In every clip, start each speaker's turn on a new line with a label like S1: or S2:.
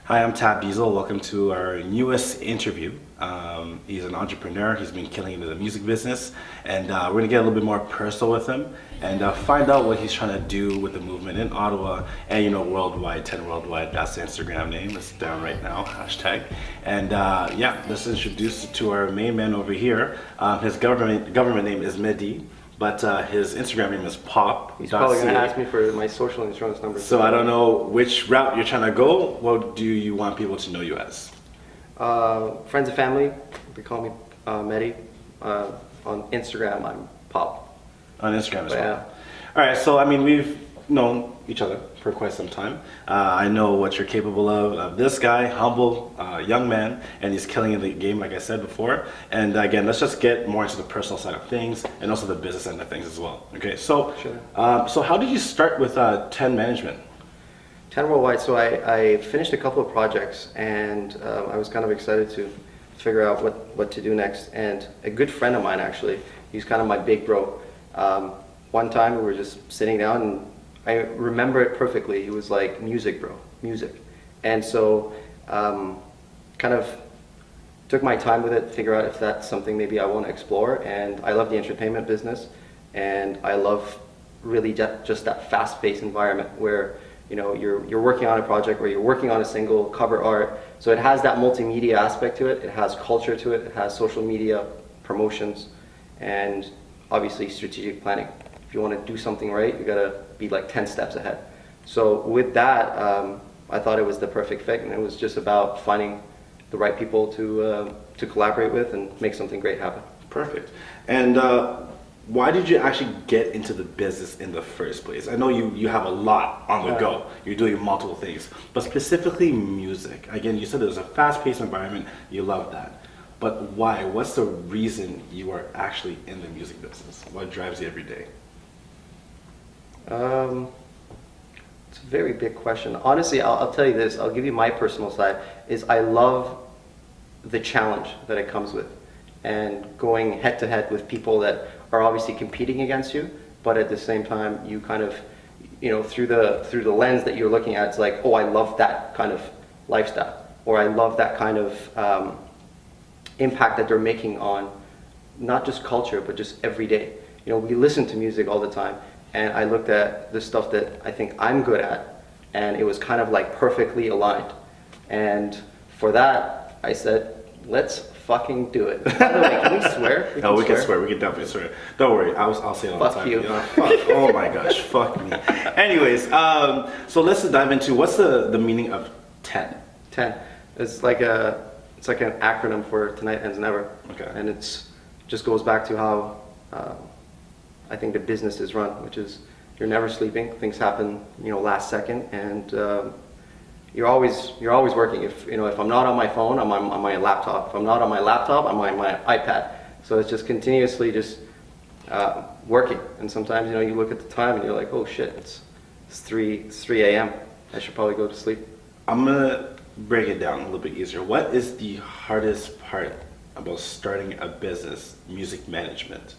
S1: Hi, I'm Tab Diesel. Welcome to our newest interview. He's an entrepreneur. He's been killing it in the music business, and we're gonna get a little bit more personal with him and find out what he's trying to do with the movement in Ottawa and worldwide. 10 worldwide. That's the Instagram name. It's down right now. Hashtag. And yeah, let's introduce to our main man over here. His government name is Mehdi. But his Instagram name is pop.ca.
S2: He's probably going to ask me for my social insurance number.
S1: So I don't know which route you're trying to go. What do you want people to know you as?
S2: Friends and family, they call me Mehdi. On Instagram, I'm Pop.
S1: On Instagram as well.
S2: Yeah.
S1: All right, so I mean, we've known each other for quite some time. I know what you're capable of. This guy, humble young man, and he's killing in the game, like I said before. And again, let's just get more into the personal side of things and also the business end of things as well. Okay, so
S2: Sure.
S1: So how did you start with 10 management?
S2: 10 worldwide, so I finished a couple of projects and I was kind of excited to figure out what to do next. And a good friend of mine, actually, he's kind of my big bro. One time we were just sitting down and I remember it perfectly. He was like, music, bro, music. And so kind of took my time with it, figure out if that's something maybe I want to explore. And I love the entertainment business, and I love really just that fast-paced environment where you're working on a project, where you're working on a single, cover art. So it has that multimedia aspect to it. It has culture to it. It has social media, promotions, and obviously strategic planning. If you want to do something right, you gotta be like 10 steps ahead. So with that, I thought it was the perfect fit, and it was just about finding the right people to collaborate with and make something great happen.
S1: Perfect. And why did you actually get into the business in the first place? I know you have a lot on the go. You're doing multiple things, but specifically music. Again, you said it was a fast-paced environment. You love that. But why? What's the reason you are actually in the music business? What drives you every day?
S2: It's a very big question. Honestly, I'll tell you this. I'll give you my personal side. Is I love the challenge that it comes with, and going head to head with people that are obviously competing against you, but at the same time, you kind of, through the lens that you're looking at, it's like, oh, I love that kind of lifestyle, or I love that kind of impact that they're making on not just culture, but just every day. We listen to music all the time. And I looked at the stuff that I think I'm good at, and it was kind of like perfectly aligned. And for that, I said, let's fucking do it. By the way, can we swear?
S1: We can swear. We can definitely swear. Don't worry, I'll say it all the time.
S2: Fuck you.
S1: Fuck. Oh my gosh, fuck me. Anyways, so let's dive into what's the meaning of 10?
S2: 10. It's like an acronym for Tonight Ends Never.
S1: Okay.
S2: And it just goes back to how I think the business is run, which is you're never sleeping. Things happen, last second, and you're always working. If I'm not on my phone, I'm on my laptop. If I'm not on my laptop, I'm on my iPad. So it's just continuously just working. And sometimes you look at the time and you're like, oh shit, it's 3 a.m. I should probably go to sleep.
S1: I'm gonna break it down a little bit easier. What is the hardest part about starting a business, music management?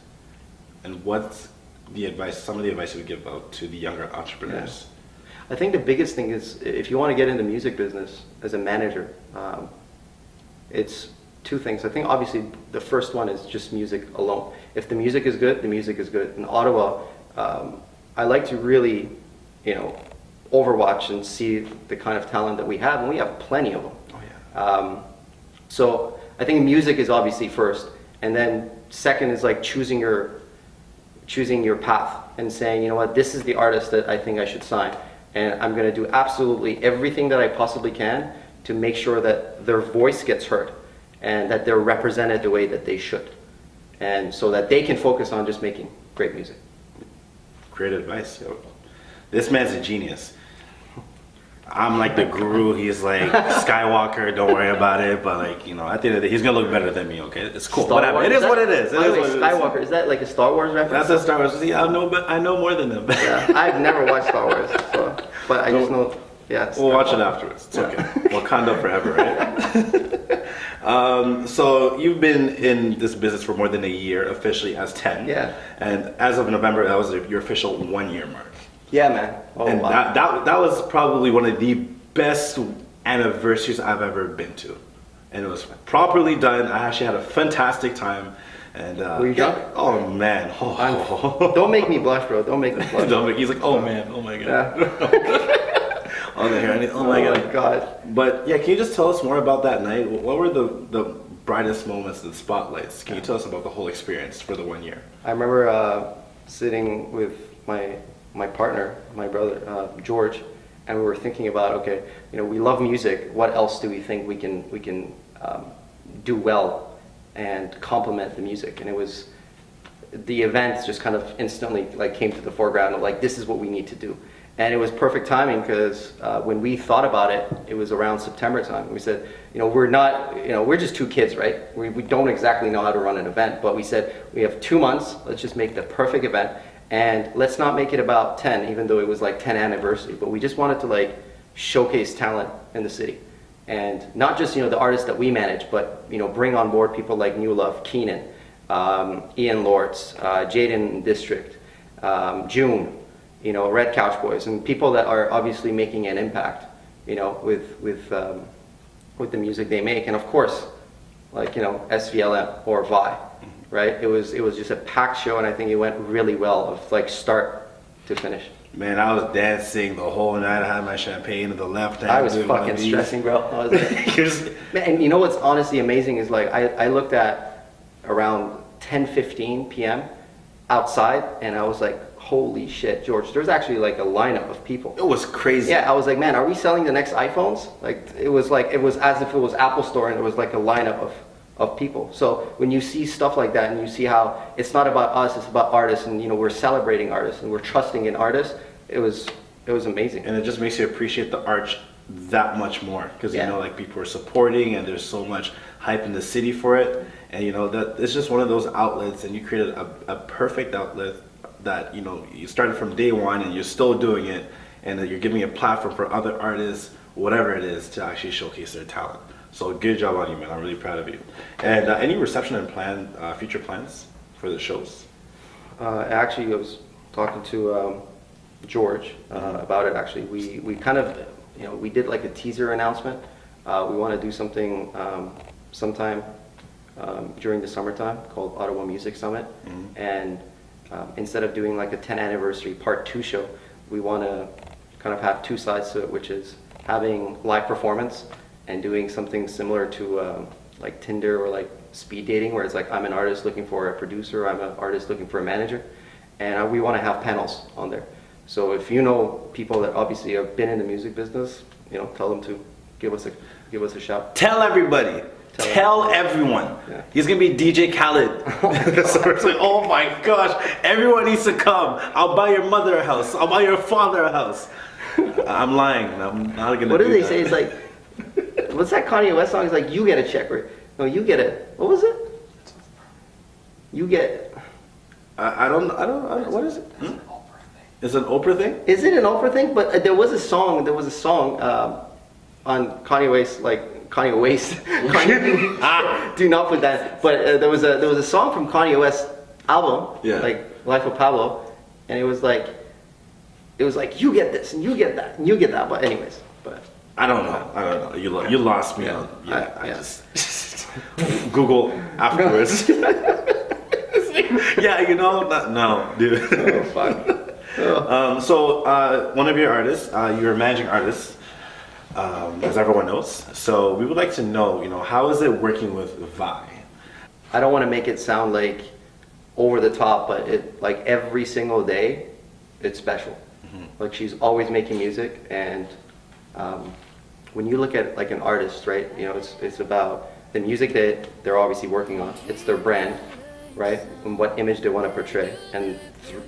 S1: And what's some of the advice you would give out to the younger entrepreneurs?
S2: Yeah. I think the biggest thing is, if you want to get into music business as a manager, it's two things. I think obviously the first one is just music alone. If the music is good, the music is good. In Ottawa, I like to really, overwatch and see the kind of talent that we have, and we have plenty of them.
S1: Oh yeah.
S2: So I think music is obviously first, and then second is like choosing your path and saying, you know what, this is the artist that I think I should sign. And I'm going to do absolutely everything that I possibly can to make sure that their voice gets heard and that they're represented the way that they should. And so that they can focus on just making great music.
S1: Great advice. Yo. This man's a genius. I'm like the guru. He's like Skywalker. Don't worry about it. But at the end of the day, he's gonna look better than me. Okay, it's cool. Whatever. It is what it is.
S2: Skywalker. Is that like a Star Wars reference?
S1: That's a Star Wars. Yeah, I know more than them.
S2: Yeah, I've never watched Star Wars, but I just know. Yeah.
S1: We'll watch it afterwards. It's okay. Wakanda forever, right? So you've been in this business for more than a year, officially as 10.
S2: Yeah.
S1: And as of November, that was your official 1 year mark.
S2: Yeah, man.
S1: Oh, and wow. that was probably one of the best anniversaries I've ever been to, and it was properly done. I actually had a fantastic time. And
S2: Were you drunk?
S1: Oh man!
S2: Don't make me blush, bro. Don't make me blush.
S1: He's like, oh man, oh my god.
S2: Yeah.
S1: On the hair, oh my
S2: Oh my god.
S1: But yeah, can you just tell us more about that night? What were the brightest moments, the spotlights? Can you tell us about the whole experience for the 1 year?
S2: I remember sitting with my partner, my brother George, and we were thinking about, okay, you know, we love music. What else do we think we can do well and complement the music? And it was, the events just kind of instantly like came to the foreground of like, this is what we need to do. And it was perfect timing because when we thought about it, it was around September time. We said, you know, we're just two kids, right? We don't exactly know how to run an event, but we said, we have 2 months, let's just make the perfect event. And let's not make it about 10, even though it was like 10th anniversary, but we just wanted to like showcase talent in the city. And not just, you know, the artists that we manage, but, you know, bring on board people like New Love, Keenan, Ian Lortz, Jaden District, June, you know, Red Couch Boys, and people that are obviously making an impact, you know, with the music they make. And of course, like, you know, SVLM or Vi, right? It was just a packed show, and I think it went really well, of like start to finish.
S1: Man, I was dancing the whole night. I had my champagne in the left hand.
S2: I was fucking stressing, bro. I was like, man, and you know what's honestly amazing is like I looked at around 10:15 p.m. outside, and I was like, holy shit, George, there's actually like a lineup of people.
S1: It was crazy.
S2: Yeah, I was like, man, are we selling the next iPhones? Like, it was as if it was Apple Store, and there was like a lineup of people. So when you see stuff like that, and you see how it's not about us, it's about artists, and you know, we're celebrating artists, and we're trusting in artists, it was amazing.
S1: And it just makes you appreciate the art that much more, because
S2: Yeah.
S1: you know, like, people are supporting, and there's so much hype in the city for it. And you know, that it's just one of those outlets, and you created a perfect outlet that, you know, you started from day one, and you're still doing it, and that you're giving a platform for other artists, whatever it is, to actually showcase their talent. So good job on you, man. I'm really proud of you. And any reception and future plans for the shows?
S2: Actually, I was talking to George about it. Actually, we kind of, you know, we did like a teaser announcement. We want to do something sometime during the summertime called Ottawa Music Summit, and instead of doing like a 10th anniversary part 2 show, we want to kind of have 2 sides to it, which is having live performance and doing something similar to like Tinder or like speed dating, where it's like, I'm an artist looking for a producer, I'm an artist looking for a manager, and we want to have panels on there. So if you know people that obviously have been in the music business, you know, tell them to give us a shout.
S1: Tell everybody. Tell everyone.
S2: Yeah.
S1: He's gonna be DJ Khaled. So it's like, oh my gosh, everyone needs to come. I'll buy your mother a house. I'll buy your father a house. I'm lying. I'm not gonna.
S2: What do they
S1: that.
S2: say? It's like, what's that Kanye West song? It's like, you get a check, or no, you get a, what was it? You get.
S1: I don't. What is it? It's an Oprah thing.
S2: Is it an Oprah thing? But there was a song on Kanye West, like Kanye West. Do not put that. But there was a song from Kanye West's album, like Life of Pablo, and it was like you get this and you get that and you get that. But anyways,
S1: I don't know. You lost me.
S2: Yeah.
S1: I just Google afterwards. Yeah, you know, no, dude.
S2: Oh fuck.
S1: So one of your artists, you're a managing artist, as everyone knows. So we would like to know, you know, how is it working with Vi?
S2: I don't want to make it sound like over the top, but it, like, every single day, it's special. Like, she's always making music, and when you look at like an artist, right? You know, it's about the music that they're obviously working on. It's their brand, right? And what image they want to portray. And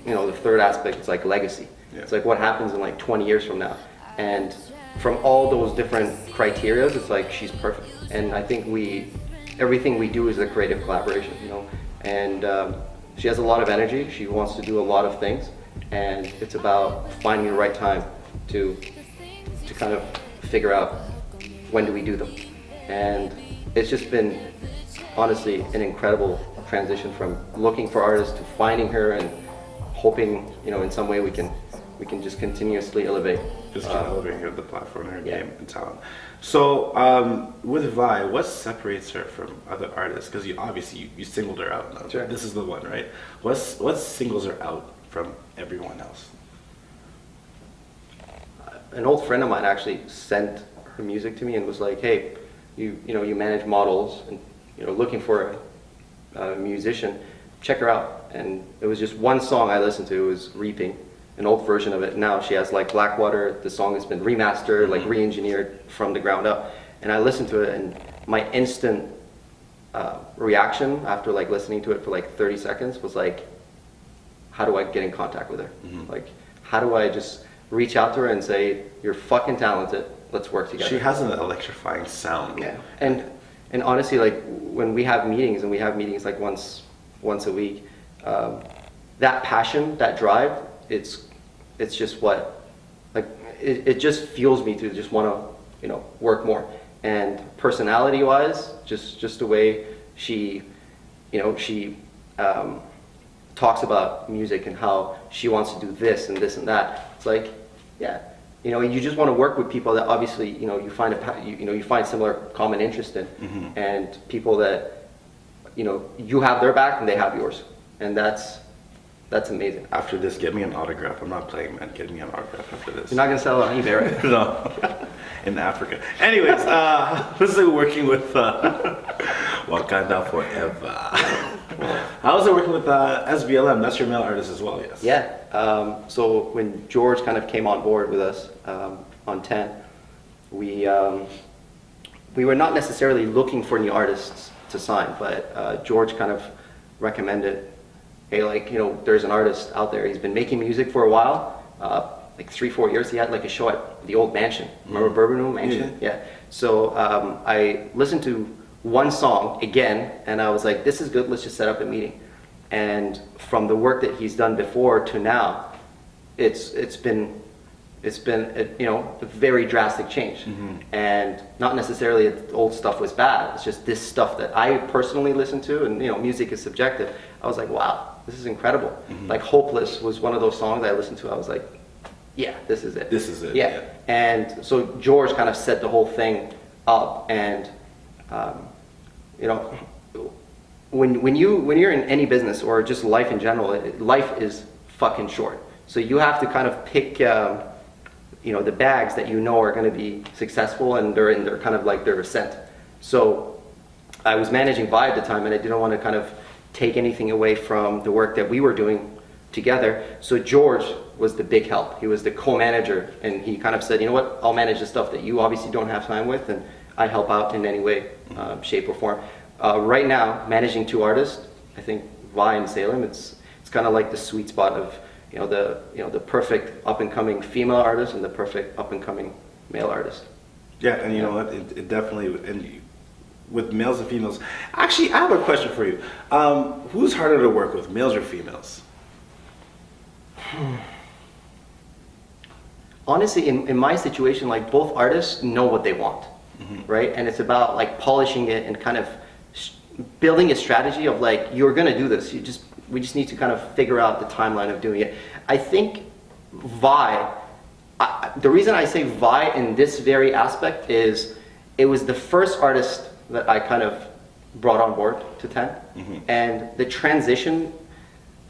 S2: you know, the third aspect is like legacy.
S1: Yeah.
S2: It's like what happens in like 20 years from now. And from all those different criterias, it's like she's perfect. And I think everything we do is a creative collaboration, you know. And she has a lot of energy. She wants to do a lot of things, and it's about finding the right time to kind of figure out when do we do them. And it's just been honestly an incredible transition from looking for artists to finding her and hoping, you know, in some way we can just continuously elevate.
S1: Just elevating the platform, her name and talent. So with Vi, what separates her from other artists? Because you singled her out. Now.
S2: Sure.
S1: This is the one, right? What singles her out from everyone else?
S2: An old friend of mine actually sent her music to me and was like, "Hey, you manage models and looking for a musician, check her out." And it was just one song I listened to. It was "Reaping," an old version of it. Now she has like Blackwater. The song has been remastered, like re-engineered from the ground up. And I listened to it, and my instant reaction after like listening to it for like 30 seconds was like, how do I get in contact with her? Like, how do I just reach out to her and say, "You're fucking talented. Let's work together."
S1: She has an electrifying sound.
S2: Yeah, and honestly, like when we have meetings, and we have meetings like once a week, that passion, that drive, it's just what, like it just fuels me to just want to work more. And personality wise, just the way she talks about music and how she wants to do this and this and that. It's like, yeah, you just want to work with people that obviously you find similar common interest in, and people that you have their back and they have yours, and that's amazing.
S1: After this, get me an autograph. I'm not playing, man. Get me an autograph after this.
S2: You're not gonna sell it on eBay, right?
S1: No, in Africa. Anyways, was it working with Wakanda Forever? How was it working with SVLM? That's your male artist as well, yes?
S2: Yeah. So when George kind of came on board with us on 10, we were not necessarily looking for new artists to sign, but George kind of recommended, hey, like, there's an artist out there. He's been making music for a while, like 3-4 years. He had like a show at the old mansion. Remember Bourbon Room Mansion? Yeah. So I listened to one song again, and I was like, this is good, let's just set up a meeting. And from the work that he's done before to now, it's been a very drastic change. And not necessarily the old stuff was bad, it's just this stuff that I personally listen to, and music is subjective. I was like, wow, this is incredible. Like Hopeless was one of those songs I listened to. I was like, yeah, this is it.
S1: This is it.
S2: Yeah. And so George kind of set the whole thing up, and when you're in any business or just life in general, life is fucking short. So you have to kind of pick the bags that are going to be successful, and they're kind of like their scent. So I was managing Vi at the time, and I didn't want to kind of take anything away from the work that we were doing together. So George was the big help. He was the co-manager, and he kind of said, you know what, I'll manage the stuff that you obviously don't have time with, and I help out in any way, shape or form. Right now, managing 2 artists, I think Vi and Svlm, it's kind of like the sweet spot of the perfect up and coming female artist and the perfect up and coming male artist.
S1: Yeah, and you know what? It definitely, and with males and females. Actually, I have a question for you. Who's harder to work with, males or females?
S2: Honestly, in my situation, like both artists know what they want, right? And it's about like polishing it and kind of building a strategy of like, you're gonna do this. We just need to kind of figure out the timeline of doing it. I think Vi, the reason I say Vi in this very aspect is it was the first artist that I kind of brought on board to 10. And the transition,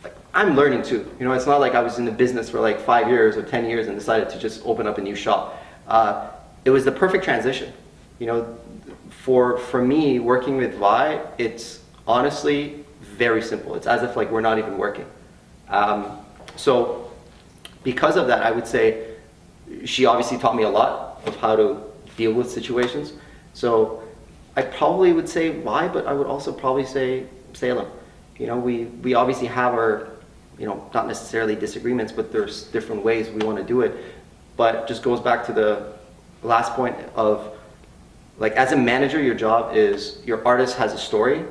S2: like, I'm learning too. It's not like I was in the business for like 5 years or 10 years and decided to just open up a new shop. It was the perfect transition. For me, working with Vi, it's honestly very simple. It's as if like we're not even working. So because of that, I would say she obviously taught me a lot of how to deal with situations. So I probably would say Vi, but I would also probably say Svlm. We obviously have our, not necessarily disagreements, but there's different ways we want to do it. But it just goes back to the last point of, like, as a manager, your job is your artist has a story,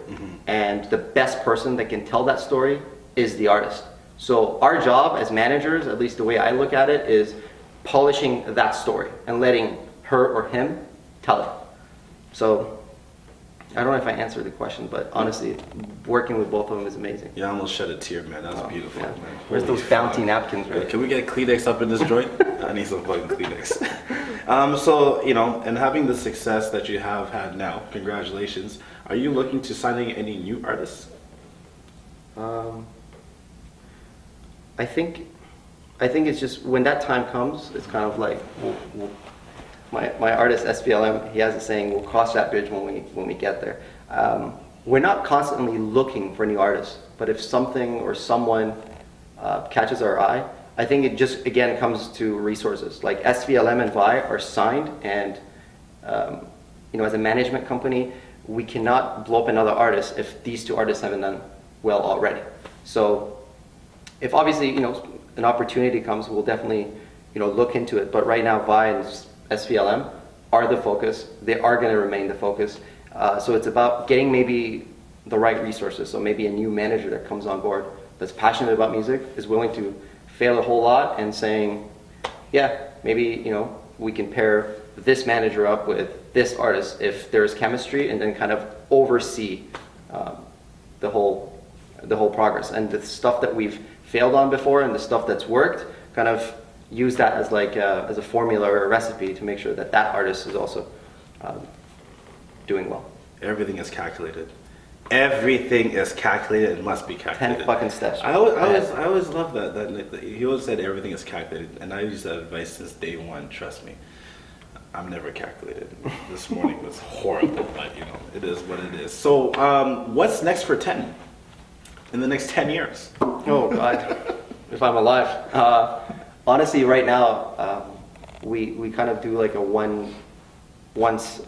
S2: and the best person that can tell that story is the artist. So our job as managers, at least the way I look at it, is polishing that story and letting her or him tell it. So I don't know if I answered the question, but honestly, working with both of them is amazing.
S1: You almost shed a tear, man. That was beautiful,
S2: Yeah.
S1: man.
S2: Where's
S1: Holy
S2: those bounty
S1: fuck.
S2: napkins, right?
S1: Can we get Kleenex up in this joint? I need some fucking Kleenex. So, you know, and having the success that you have had now, congratulations. Are you looking to signing any new artists?
S2: I think it's just when that time comes, it's kind of like my artist SVLM. He has a saying: "We'll cross that bridge when we get there." We're not constantly looking for new artists, but if something or someone catches our eye, I think it just again comes to resources. Like SVLM and Vi are signed, and you know, as a management company, we cannot blow up another artist if these two artists haven't done well already. So, if obviously, you know, an opportunity comes, we'll definitely, you know, look into it. But right now, Vi and SVLM are the focus. They are going to remain the focus. So it's about getting maybe the right resources. So maybe a new manager that comes on board that's passionate about music, is willing to fail a whole lot, and saying, yeah, maybe, you know, we can pair this manager up with this artist if there's chemistry, and then kind of oversee the whole progress, and the stuff that we've failed on before and the stuff that's worked, kind of use that as like as a formula or a recipe to make sure that that artist is also doing well.
S1: Everything is calculated. Everything is calculated and must be calculated.
S2: 10 fucking steps.
S1: I always love that. He always said everything is calculated, and I use that advice since day one. Trust me, I'm never calculated. This morning was horrible, but you know, it is what it is. So, what's next for 10? In the next 10 years?
S2: Oh God, if I'm alive. Honestly, right now, we kind of do like a once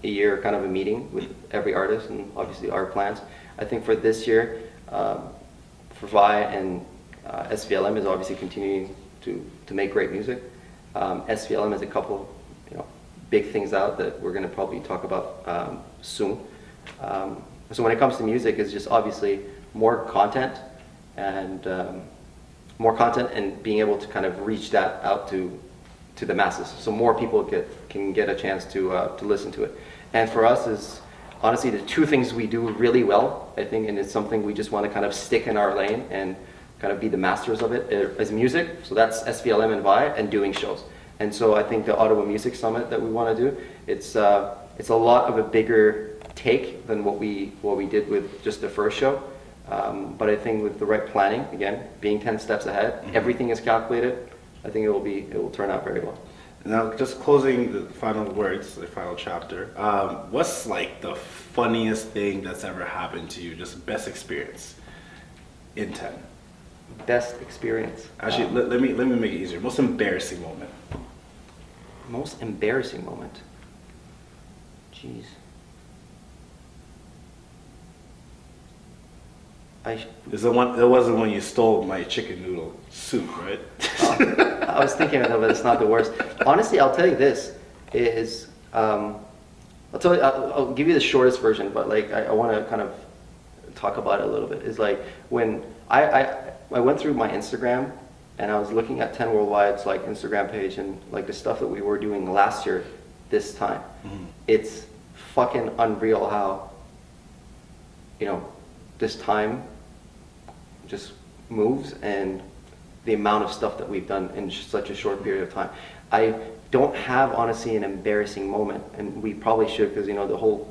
S2: a year kind of a meeting with every artist, and obviously our plans. I think for this year, for Vi and SVLM is obviously continuing to make great music. SVLM has a couple, you know, big things out that we're going to probably talk about soon. So when it comes to music, it's just obviously more content and being able to kind of reach that out to the masses, so more people can get a chance to listen to it. And for us is honestly the two things we do really well, I think, and it's something we just want to kind of stick in our lane and kind of be the masters of it, as music. So that's SVLM and Vi, and doing shows. And so I think the Ottawa Music Summit that we want to do, it's a lot of a bigger take than what we did with just the first show. But I think with the right planning, again, being 10 steps ahead, everything is calculated. I think it will turn out very well.
S1: Now, just closing the final words, the final chapter. What's like the funniest thing that's ever happened to you? Just best experience in 10.
S2: Best experience.
S1: Actually, let me make it easier. Most embarrassing moment.
S2: Most embarrassing moment. Jeez.
S1: It wasn't when you stole my chicken noodle soup, right?
S2: I was thinking of it, but it's not the worst. Honestly, I'll tell you this is, I'll give you the shortest version, but like I want to kind of talk about it a little bit. Is like when I went through my Instagram and I was looking at 10 Worldwide's like Instagram page, and like the stuff that we were doing last year, this time, it's fucking unreal how, you know, this time just moves, and the amount of stuff that we've done in such a short period of time. I don't have, honestly, an embarrassing moment, and we probably should, because, you know,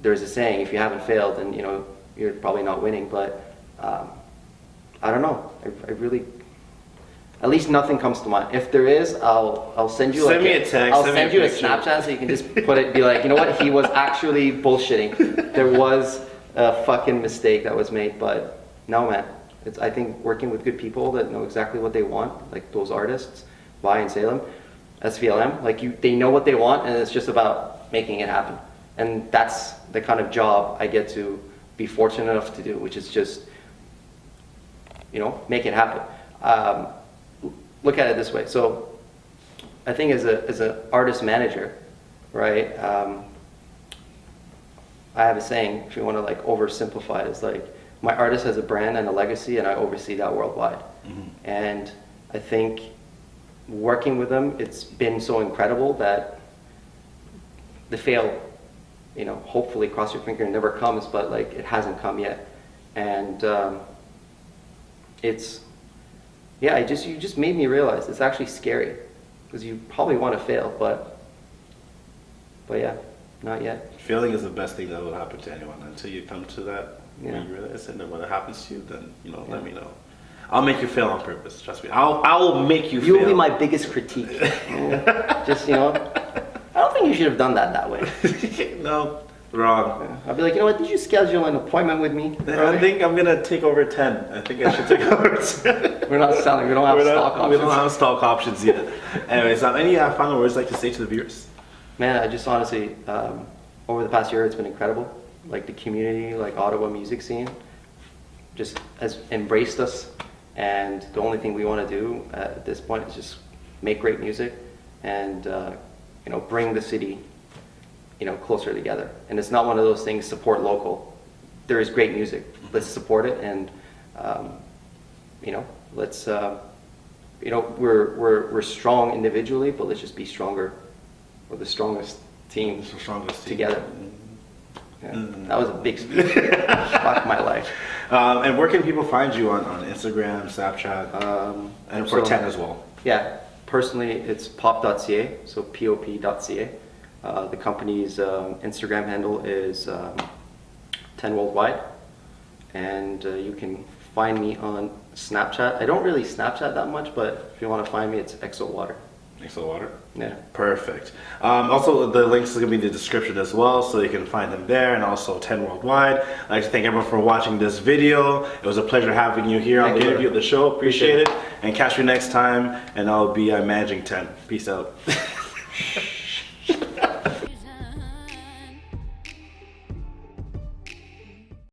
S2: there's a saying, if you haven't failed, then, you know, you're probably not winning, but I don't know. I really, at least nothing comes to mind. If there is, I'll send you
S1: me a text.
S2: I'll send you a Snapchat so you can just put it, be like, you know what, he was actually bullshitting. There was a fucking mistake that was made, but no, man. I think working with good people that know exactly what they want, like those artists, Vi and SVLM, like they know what they want, and it's just about making it happen. And that's the kind of job I get to be fortunate enough to do, which is just, you know, make it happen. Look at it this way. So I think as an artist manager, right, I have a saying, if you want to like oversimplify it, it's like, my artist has a brand and a legacy, and I oversee that worldwide. And I think working with them, it's been so incredible that the fail you know, hopefully cross your finger, it never comes, but like it hasn't come yet. And it's, yeah, you just made me realize it's actually scary, because you probably want to fail, but yeah, not yet.
S1: Failing is the best thing that will happen to anyone until you come to that.
S2: Yeah.
S1: When you realize, and then when it happens to you, then you know, let me know. I'll make you fail on purpose. Trust me. I will make you.
S2: You will
S1: fail.
S2: be my biggest critique. Just, you know, I don't think you should have done that way.
S1: No, wrong.
S2: I'll be like, you know what? Did you schedule an appointment with me?
S1: I think I'm gonna take over 10. I think I should take over 10.
S2: We're not selling. We don't have stock options.
S1: We don't have stock options yet. Anyways, any final words you'd like to say to the viewers?
S2: Man, I just honestly, over the past year, it's been incredible. Like the community, like Ottawa music scene, just has embraced us. And the only thing we want to do at this point is just make great music and, you know, bring the city, you know, closer together. And it's not one of those things, support local. There is great music. Let's support it, and, you know, let's, you know, we're strong individually, but let's just be stronger. We're the strongest team, together. Yeah, that was a big speech. Shocked my life.
S1: And where can people find you on Instagram, Snapchat, and for 10 as well?
S2: Yeah, personally, it's pop.ca, so pop.ca. The company's Instagram handle is 10 Worldwide, and you can find me on Snapchat. I don't really Snapchat that much, but if you want to find me, it's XO Water.
S1: XO Water?
S2: Yeah.
S1: Perfect. Also, the links are going to be in the description as well, so you can find them there, and also 10 Worldwide. I'd like to thank everyone for watching this video. It was a pleasure having you here on the interview of the show. Appreciate it. And catch you next time, and I'll be managing 10. Peace out.